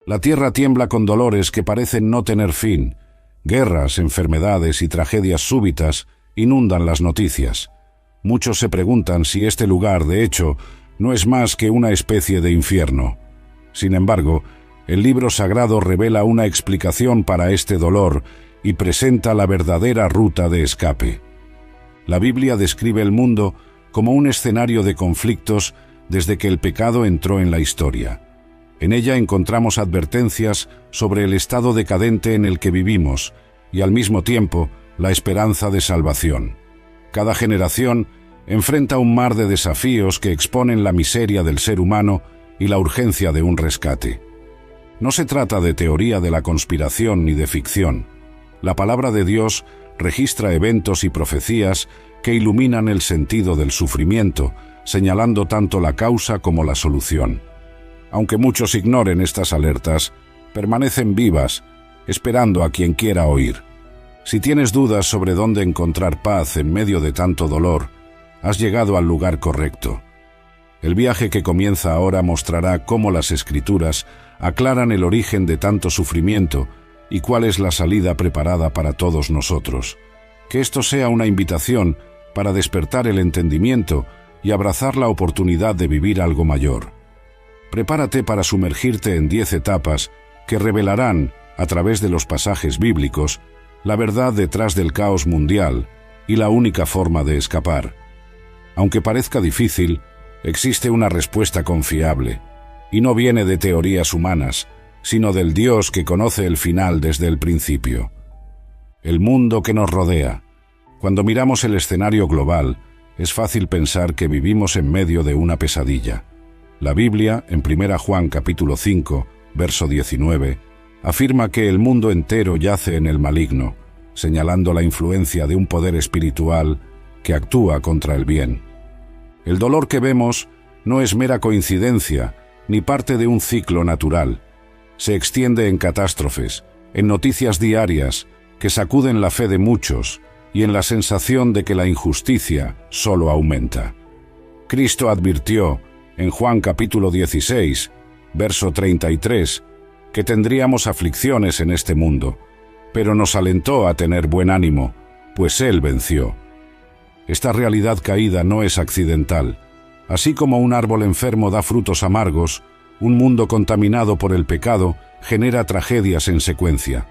La tierra tiembla con dolores que parecen no tener fin. Guerras, enfermedades y tragedias súbitas inundan las noticias. Muchos se preguntan si este lugar, de hecho, no es más que una especie de infierno. Sin embargo, el libro sagrado revela una explicación para este dolor y presenta la verdadera ruta de escape. La Biblia describe el mundo como un escenario de conflictos desde que el pecado entró en la historia. En ella encontramos advertencias sobre el estado decadente en el que vivimos y al mismo tiempo la esperanza de salvación. Cada generación enfrenta un mar de desafíos que exponen la miseria del ser humano y la urgencia de un rescate. No se trata de teoría de la conspiración ni de ficción. La palabra de Dios registra eventos y profecías que iluminan el sentido del sufrimiento, señalando tanto la causa como la solución. Aunque muchos ignoren estas alertas, permanecen vivas, esperando a quien quiera oír. Si tienes dudas sobre dónde encontrar paz en medio de tanto dolor, has llegado al lugar correcto. El viaje que comienza ahora mostrará cómo las Escrituras aclaran el origen de tanto sufrimiento y cuál es la salida preparada para todos nosotros. Que esto sea una invitación para despertar el entendimiento y abrazar la oportunidad de vivir algo mayor. Prepárate para sumergirte en 10 etapas que revelarán, a través de los pasajes bíblicos, la verdad detrás del caos mundial y la única forma de escapar. Aunque parezca difícil, existe una respuesta confiable, y no viene de teorías humanas, sino del Dios que conoce el final desde el principio. El mundo que nos rodea. Cuando miramos el escenario global, es fácil pensar que vivimos en medio de una pesadilla. La Biblia, en 1 Juan capítulo 5, verso 19, afirma que el mundo entero yace en el maligno, señalando la influencia de un poder espiritual que actúa contra el bien. El dolor que vemos no es mera coincidencia, ni parte de un ciclo natural. Se extiende en catástrofes, en noticias diarias que sacuden la fe de muchos y en la sensación de que la injusticia solo aumenta. Cristo advirtió en Juan capítulo 16, verso 33, que tendríamos aflicciones en este mundo, pero nos alentó a tener buen ánimo, pues Él venció. Esta realidad caída no es accidental. Así como un árbol enfermo da frutos amargos, un mundo contaminado por el pecado genera tragedias en secuencia.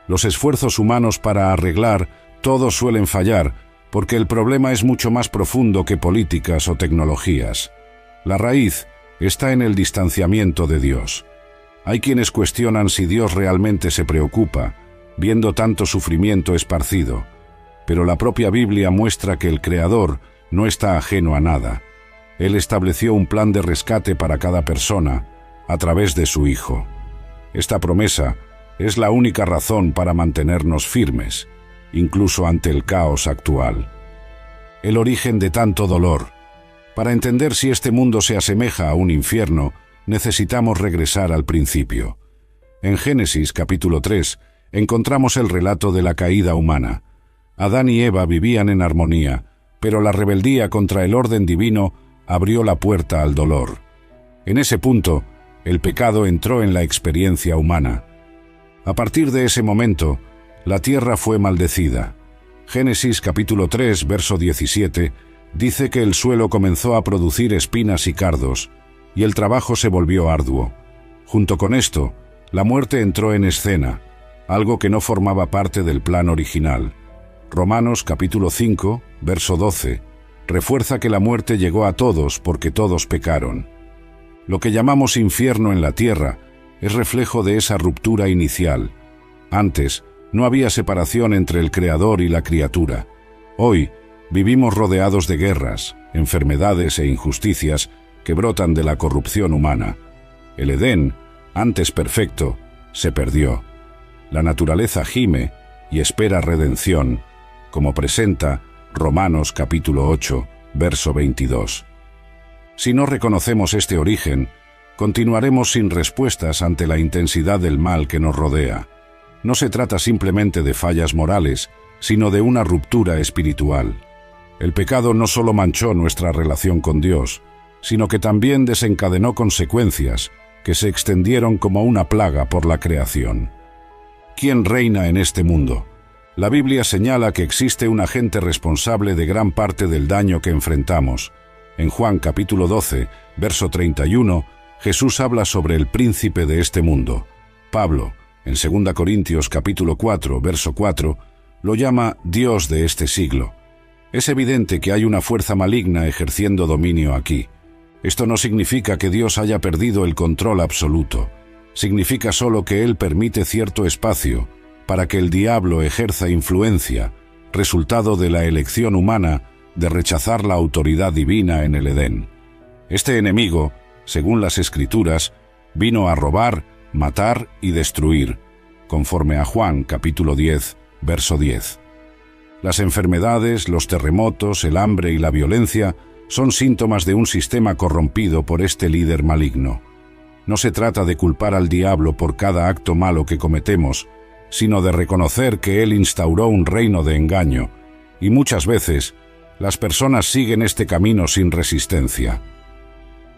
Los esfuerzos humanos para arreglar todo suelen fallar, porque el problema es mucho más profundo que políticas o tecnologías. La raíz está en el distanciamiento de Dios. Hay quienes cuestionan si Dios realmente se preocupa, viendo tanto sufrimiento esparcido, pero la propia Biblia muestra que el Creador no está ajeno a nada. Él estableció un plan de rescate para cada persona a través de su Hijo. Esta promesa es la única razón para mantenernos firmes, incluso ante el caos actual. El origen de tanto dolor. Para entender si este mundo se asemeja a un infierno, necesitamos regresar al principio. En Génesis capítulo 3 encontramos el relato de la caída humana. Adán y Eva vivían en armonía, pero la rebeldía contra el orden divino abrió la puerta al dolor. En ese punto, el pecado entró en la experiencia humana. A partir de ese momento, la tierra fue maldecida. Génesis capítulo 3, verso 17, dice que el suelo comenzó a producir espinas y cardos, y el trabajo se volvió arduo. Junto con esto, la muerte entró en escena, algo que no formaba parte del plan original. Romanos capítulo 5, verso 12, refuerza que la muerte llegó a todos porque todos pecaron. Lo que llamamos infierno en la tierra es reflejo de esa ruptura inicial. Antes, no había separación entre el Creador y la criatura. Hoy, vivimos rodeados de guerras, enfermedades e injusticias que brotan de la corrupción humana. El Edén, antes perfecto, se perdió. La naturaleza gime y espera redención, como presenta Romanos capítulo 8, verso 22. Si no reconocemos este origen, continuaremos sin respuestas ante la intensidad del mal que nos rodea. No se trata simplemente de fallas morales, sino de una ruptura espiritual. El pecado no solo manchó nuestra relación con Dios, sino que también desencadenó consecuencias que se extendieron como una plaga por la creación. ¿Quién reina en este mundo? La Biblia señala que existe un agente responsable de gran parte del daño que enfrentamos. En Juan capítulo 12, verso 31, Jesús habla sobre el príncipe de este mundo. Pablo, en 2 Corintios capítulo 4, verso 4, lo llama Dios de este siglo. Es evidente que hay una fuerza maligna ejerciendo dominio aquí. Esto no significa que Dios haya perdido el control absoluto. Significa solo que Él permite cierto espacio para que el diablo ejerza influencia, resultado de la elección humana de rechazar la autoridad divina en el Edén. Este enemigo, según las Escrituras, vino a robar, matar y destruir, conforme a Juan capítulo 10, verso 10. Las enfermedades, los terremotos, el hambre y la violencia son síntomas de un sistema corrompido por este líder maligno. No se trata de culpar al diablo por cada acto malo que cometemos, sino de reconocer que él instauró un reino de engaño, y muchas veces las personas siguen este camino sin resistencia.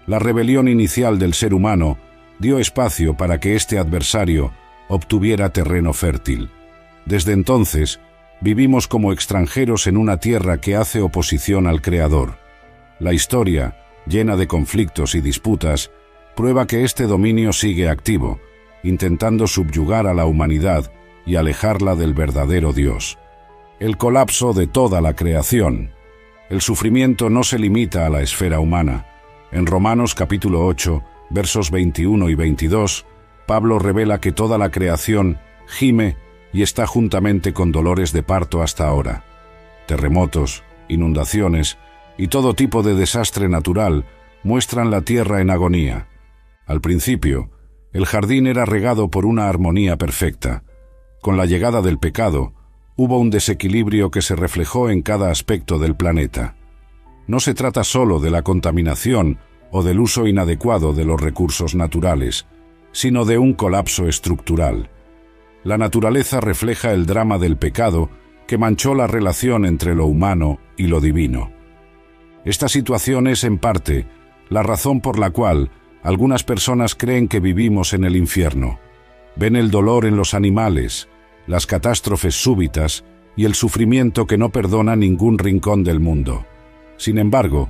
La rebelión inicial del ser humano dio espacio para que este adversario obtuviera terreno fértil. Desde entonces, vivimos como extranjeros en una tierra que hace oposición al Creador. La historia, llena de conflictos y disputas, prueba que este dominio sigue activo, intentando subyugar a la humanidad y alejarla del verdadero Dios. El colapso de toda la creación. El sufrimiento no se limita a la esfera humana. En Romanos capítulo 8, versos 21 y 22, Pablo revela que toda la creación gime y está juntamente con dolores de parto hasta ahora. Terremotos, inundaciones y todo tipo de desastre natural muestran la tierra en agonía. Al principio, el jardín era regado por una armonía perfecta. Con la llegada del pecado, hubo un desequilibrio que se reflejó en cada aspecto del planeta. No se trata solo de la contaminación o del uso inadecuado de los recursos naturales, sino de un colapso estructural. La naturaleza refleja el drama del pecado que manchó la relación entre lo humano y lo divino. Esta situación es, en parte, la razón por la cual algunas personas creen que vivimos en el infierno. Ven el dolor en los animales, las catástrofes súbitas y el sufrimiento que no perdona ningún rincón del mundo. Sin embargo,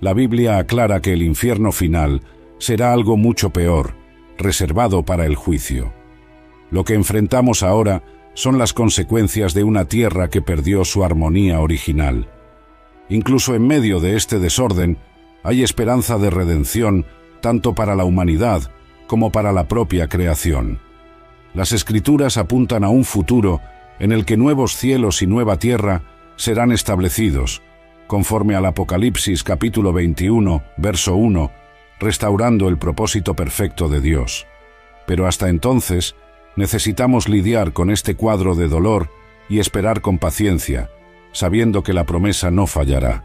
la Biblia aclara que el infierno final será algo mucho peor, reservado para el juicio. Lo que enfrentamos ahora son las consecuencias de una tierra que perdió su armonía original. Incluso en medio de este desorden, hay esperanza de redención tanto para la humanidad como para la propia creación. Las Escrituras apuntan a un futuro en el que nuevos cielos y nueva tierra serán establecidos, conforme al Apocalipsis capítulo 21, verso 1, restaurando el propósito perfecto de Dios. Pero hasta entonces, necesitamos lidiar con este cuadro de dolor y esperar con paciencia, sabiendo que la promesa no fallará.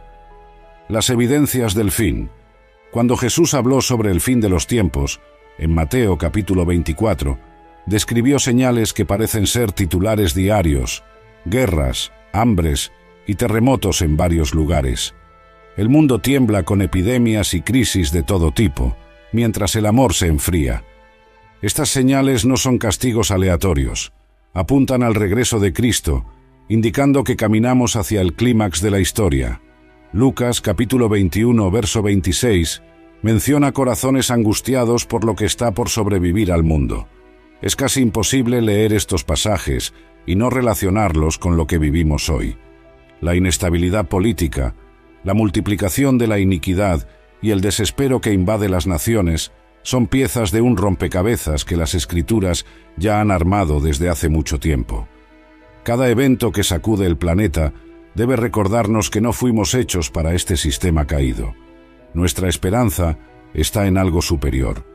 Las evidencias del fin. Cuando Jesús habló sobre el fin de los tiempos, en Mateo capítulo 24, describió señales que parecen ser titulares diarios: guerras, hambres y terremotos en varios lugares. El mundo tiembla con epidemias y crisis de todo tipo, mientras el amor se enfría. Estas señales no son castigos aleatorios, apuntan al regreso de Cristo, indicando que caminamos hacia el clímax de la historia. Lucas capítulo 21, verso 26, menciona corazones angustiados por lo que está por sobrevivir al mundo. Es casi imposible leer estos pasajes y no relacionarlos con lo que vivimos hoy. La inestabilidad política, la multiplicación de la iniquidad y el desespero que invade las naciones son piezas de un rompecabezas que las Escrituras ya han armado desde hace mucho tiempo. Cada evento que sacude el planeta debe recordarnos que no fuimos hechos para este sistema caído. Nuestra esperanza está en algo superior.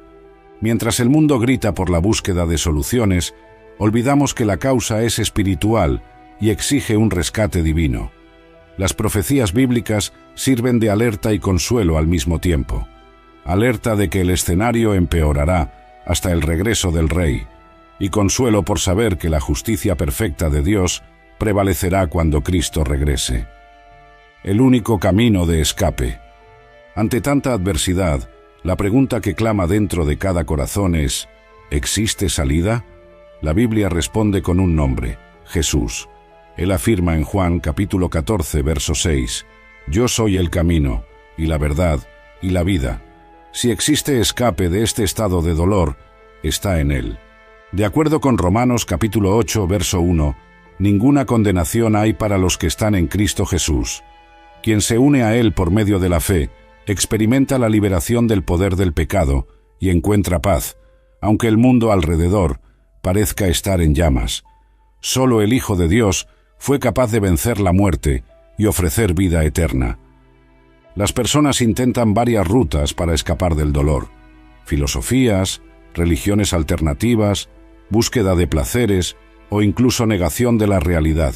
Mientras el mundo grita por la búsqueda de soluciones, olvidamos que la causa es espiritual y exige un rescate divino. Las profecías bíblicas sirven de alerta y consuelo al mismo tiempo. Alerta de que el escenario empeorará hasta el regreso del Rey, y consuelo por saber que la justicia perfecta de Dios prevalecerá cuando Cristo regrese. El único camino de escape. Ante tanta adversidad, La pregunta que clama dentro de cada corazón es: ¿existe salida? La Biblia responde con un nombre: Jesús. Él afirma en Juan capítulo 14, verso 6: Yo soy el camino, y la verdad, y la vida. Si existe escape de este estado de dolor, está en Él. De acuerdo con Romanos capítulo 8, verso 1, ninguna condenación hay para los que están en Cristo Jesús. Quien se une a Él por medio de la fe, experimenta la liberación del poder del pecado y encuentra paz, aunque el mundo alrededor parezca estar en llamas. Solo el Hijo de Dios fue capaz de vencer la muerte y ofrecer vida eterna. Las personas intentan varias rutas para escapar del dolor: filosofías, religiones alternativas, búsqueda de placeres o incluso negación de la realidad.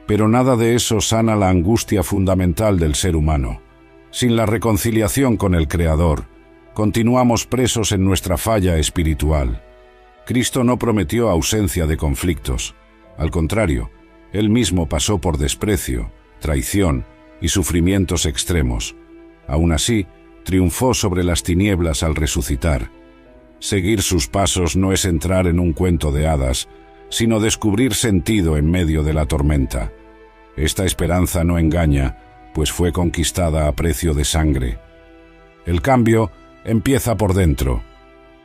Pero nada de eso sana la angustia fundamental del ser humano. Sin la reconciliación con el Creador, continuamos presos en nuestra falla espiritual. Cristo no prometió ausencia de conflictos. Al contrario, Él mismo pasó por desprecio, traición y sufrimientos extremos. Aún así, triunfó sobre las tinieblas al resucitar. Seguir sus pasos no es entrar en un cuento de hadas, sino descubrir sentido en medio de la tormenta. Esta esperanza no engaña, pues fue conquistada a precio de sangre. El cambio empieza por dentro.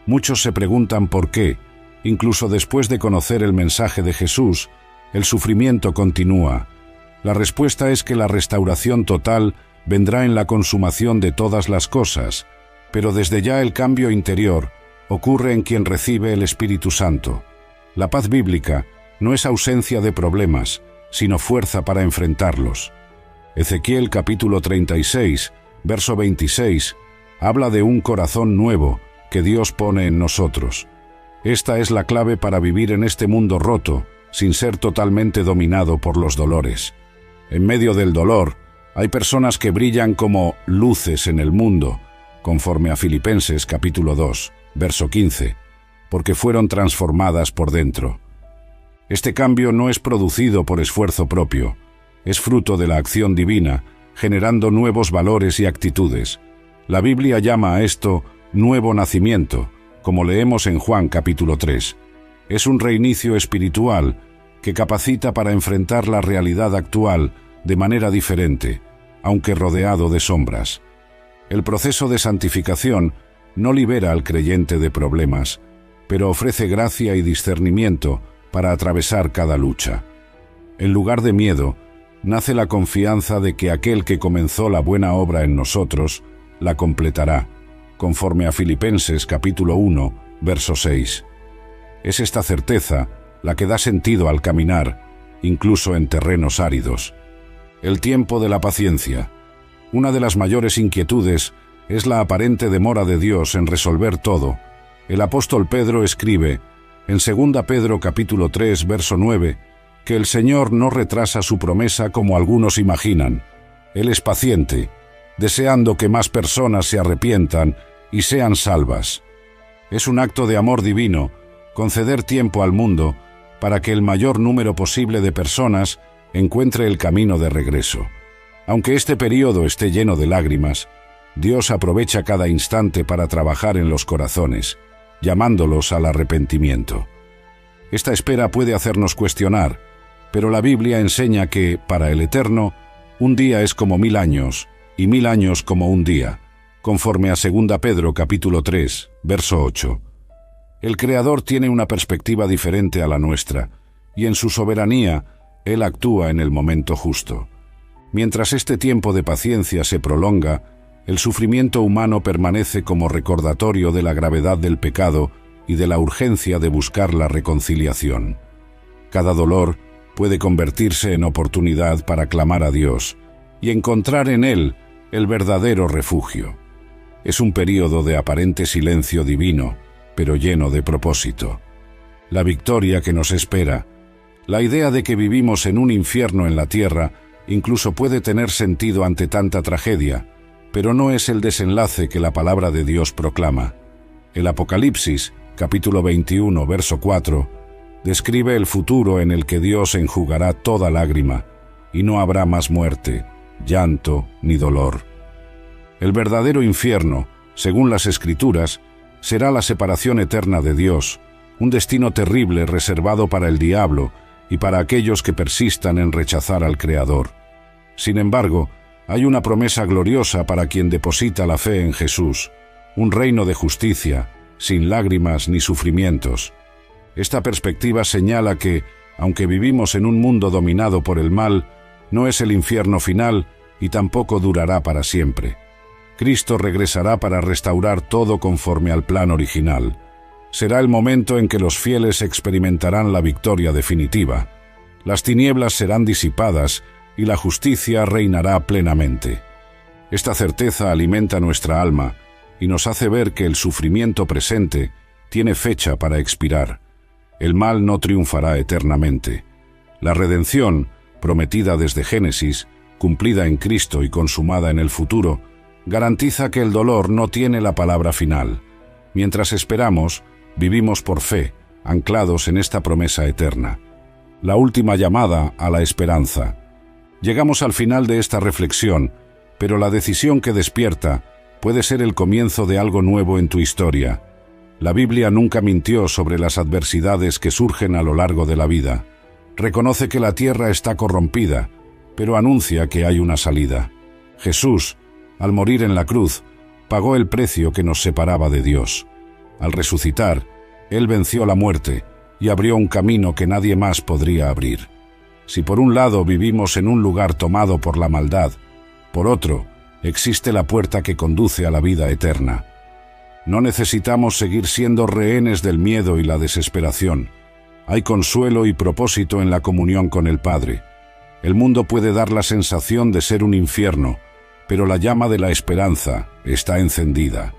Muchos se preguntan por qué, incluso después de conocer el mensaje de Jesús, el sufrimiento continúa. La respuesta es que la restauración total vendrá en la consumación de todas las cosas, pero desde ya el cambio interior ocurre en quien recibe el Espíritu Santo. La paz bíblica no es ausencia de problemas, sino fuerza para enfrentarlos. Ezequiel capítulo 36, verso 26, habla de un corazón nuevo que Dios pone en nosotros. Esta es la clave para vivir en este mundo roto, sin ser totalmente dominado por los dolores. En medio del dolor, hay personas que brillan como luces en el mundo, conforme a Filipenses capítulo 2, verso 15, porque fueron transformadas por dentro. Este cambio no es producido por esfuerzo propio, es fruto de la acción divina, generando nuevos valores y actitudes. La Biblia llama a esto nuevo nacimiento, como leemos en Juan capítulo 3. Es un reinicio espiritual que capacita para enfrentar la realidad actual de manera diferente, aunque rodeado de sombras. El proceso de santificación no libera al creyente de problemas, pero ofrece gracia y discernimiento para atravesar cada lucha. En lugar de miedo, nace la confianza de que aquel que comenzó la buena obra en nosotros la completará, conforme a Filipenses capítulo 1, verso 6. Es esta certeza la que da sentido al caminar, incluso en terrenos áridos. El tiempo de la paciencia. Una de las mayores inquietudes es la aparente demora de Dios en resolver todo. El apóstol Pedro escribe en 2 Pedro capítulo 3, verso 9, que el Señor no retrasa su promesa como algunos imaginan. Él es paciente, deseando que más personas se arrepientan y sean salvas. Es un acto de amor divino conceder tiempo al mundo para que el mayor número posible de personas encuentre el camino de regreso. Aunque este período esté lleno de lágrimas, Dios aprovecha cada instante para trabajar en los corazones, llamándolos al arrepentimiento. Esta espera puede hacernos cuestionar, pero la Biblia enseña que, para el Eterno, un día es como 1000 años, y 1000 años como un día, conforme a 2 Pedro capítulo 3, verso 8. El Creador tiene una perspectiva diferente a la nuestra, y en su soberanía, Él actúa en el momento justo. Mientras este tiempo de paciencia se prolonga, el sufrimiento humano permanece como recordatorio de la gravedad del pecado y de la urgencia de buscar la reconciliación. Cada dolor puede convertirse en oportunidad para clamar a Dios y encontrar en Él el verdadero refugio. Es un período de aparente silencio divino, pero lleno de propósito. La victoria que nos espera. La idea de que vivimos en un infierno en la tierra incluso puede tener sentido ante tanta tragedia, pero no es el desenlace que la palabra de Dios proclama. El Apocalipsis, capítulo 21, verso 4, describe el futuro en el que Dios enjugará toda lágrima, y no habrá más muerte, llanto ni dolor. El verdadero infierno según las Escrituras, será la separación eterna de Dios, un destino terrible reservado para el diablo y para aquellos que persistan en rechazar al Creador. Sin embargo, hay una promesa gloriosa para quien deposita la fe en Jesús, un reino de justicia, sin lágrimas ni sufrimientos. Esta perspectiva señala que, aunque vivimos en un mundo dominado por el mal, no es el infierno final y tampoco durará para siempre. Cristo regresará para restaurar todo conforme al plan original. Será el momento en que los fieles experimentarán la victoria definitiva. Las tinieblas serán disipadas y la justicia reinará plenamente. Esta certeza alimenta nuestra alma y nos hace ver que el sufrimiento presente tiene fecha para expirar. El mal no triunfará eternamente. La redención, prometida desde Génesis, cumplida en Cristo y consumada en el futuro, garantiza que el dolor no tiene la palabra final. Mientras esperamos, vivimos por fe, anclados en esta promesa eterna. La última llamada a la esperanza. Llegamos al final de esta reflexión, pero la decisión que despierta puede ser el comienzo de algo nuevo en tu historia. La Biblia nunca mintió sobre las adversidades que surgen a lo largo de la vida. Reconoce que la tierra está corrompida, pero anuncia que hay una salida. Jesús, al morir en la cruz, pagó el precio que nos separaba de Dios. Al resucitar, Él venció la muerte y abrió un camino que nadie más podría abrir. Si por un lado vivimos en un lugar tomado por la maldad, por otro, existe la puerta que conduce a la vida eterna. No necesitamos seguir siendo rehenes del miedo y la desesperación. Hay consuelo y propósito en la comunión con el Padre. El mundo puede dar la sensación de ser un infierno, pero la llama de la esperanza está encendida.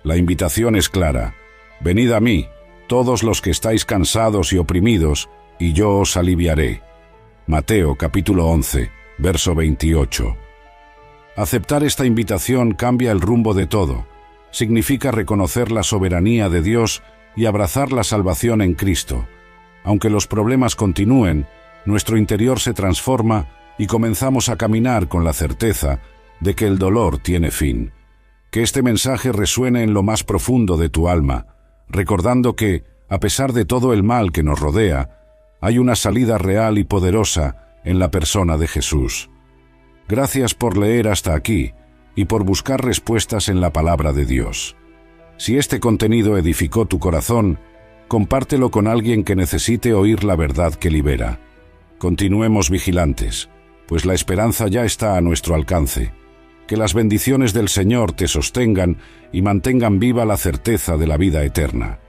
La invitación es clara. Venid a mí, todos los que estáis cansados y oprimidos, y yo os aliviaré. Mateo capítulo 11, verso 28. Aceptar esta invitación cambia el rumbo de todo. Significa reconocer la soberanía de Dios y abrazar la salvación en Cristo. Aunque los problemas continúen, nuestro interior se transforma y comenzamos a caminar con la certeza de que el dolor tiene fin. Que este mensaje resuene en lo más profundo de tu alma, recordando que, a pesar de todo el mal que nos rodea, hay una salida real y poderosa en la persona de Jesús. Gracias por leer hasta aquí y por buscar respuestas en la palabra de Dios. Si este contenido edificó tu corazón, compártelo con alguien que necesite oír la verdad que libera. Continuemos vigilantes, pues la esperanza ya está a nuestro alcance. Que las bendiciones del Señor te sostengan y mantengan viva la certeza de la vida eterna.